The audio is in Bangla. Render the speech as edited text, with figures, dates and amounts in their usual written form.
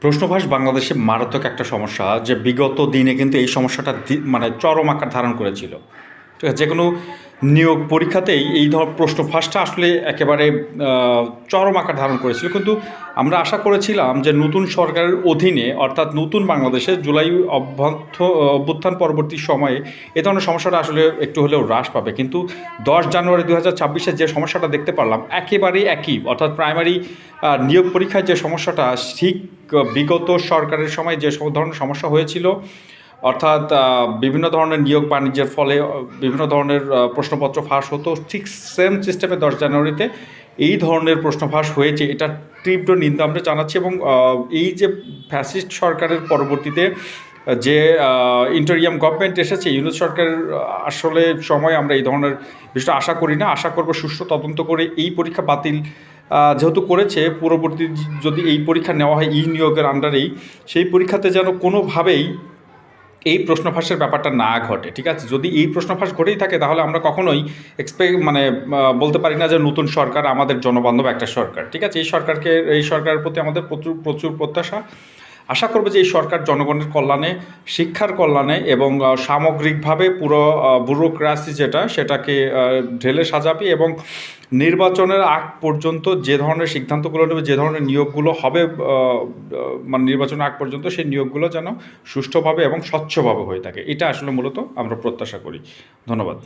প্রশ্নভাস বাংলাদেশে মারাত্মক একটা সমস্যা, যে বিগত দিনে কিন্তু এই সমস্যাটা মানে চরম আকার ধারণ করেছিল। ঠিক আছে, যে কোনো নিয়োগ পরীক্ষাতেই এই প্রশ্ন ফাঁসটা আসলে একেবারে চরম আকার ধারণ করেছিল। কিন্তু আমরা আশা করেছিলাম যে নতুন সরকারের অধীনে, অর্থাৎ নতুন বাংলাদেশে জুলাই অভ্যুত্থান পরবর্তী সময়ে এ ধরনের সমস্যাটা আসলে একটু হলেও হ্রাস পাবে। কিন্তু 10 জানুয়ারি 2026-এ যে সমস্যাটা দেখতে পারলাম একেবারেই একই, অর্থাৎ প্রাইমারি নিয়োগ পরীক্ষায় যে সমস্যাটা, ঠিক বিগত সরকারের সময় যে ধরনের সমস্যা হয়েছিল, অর্থাৎ বিভিন্ন ধরনের নিয়োগ বাণিজ্যের ফলে বিভিন্ন ধরনের প্রশ্নপত্র ফাঁস হতো, ঠিক সেম সিস্টেমে 10 জানুয়ারিতে এই ধরনের প্রশ্ন ফাঁস হয়েছে। এটা তীব্র নিন্দা আমরা জানাচ্ছি। এবং এই যে ফ্যাসিস্ট সরকারের পরবর্তীতে যে ইন্টারিয়াম গভর্নমেন্ট এসেছে, ইউনূস সরকারের আসলে সময় আমরা এই ধরনের বিষয়টা আশা করি না। আশা করব সুষ্ঠু তদন্ত করে এই পরীক্ষা বাতিল যেহেতু করেছে, পূর্ববর্তী যদি এই পরীক্ষা নেওয়া হয় ই নিয়োগের আন্ডারেই, সেই পরীক্ষাতে যেন কোনোভাবেই এই প্রশ্ন ফাঁসের ব্যাপারটা না ঘটে। ঠিক আছে, যদি এই প্রশ্ন ফাঁস ঘটেই থাকে তাহলে আমরা কখনোই বলতে পারি না যে নতুন সরকার আমাদের জনবান্ধব একটা সরকার। ঠিক আছে, এই সরকারের প্রতি আমাদের প্রচুর প্রচুর প্রত্যাশা। আশা করব যে এই সরকার জনগণের কল্যাণে, শিক্ষার কল্যাণে এবং সামগ্রিকভাবে পুরো ব্যুরোক্রাসি সেটাকে ঢেলে সাজাবে, এবং নির্বাচনের আগ পর্যন্ত যে ধরনের সিদ্ধান্তগুলো নেবে, যে ধরনের নিয়োগগুলো হবে, মানে নির্বাচনের আগ পর্যন্ত সেই নিয়োগগুলো যেন সুষ্ঠুভাবে এবং স্বচ্ছভাবে হয়ে থাকে। এটা আসলে মূলত আমরা প্রত্যাশা করি। ধন্যবাদ।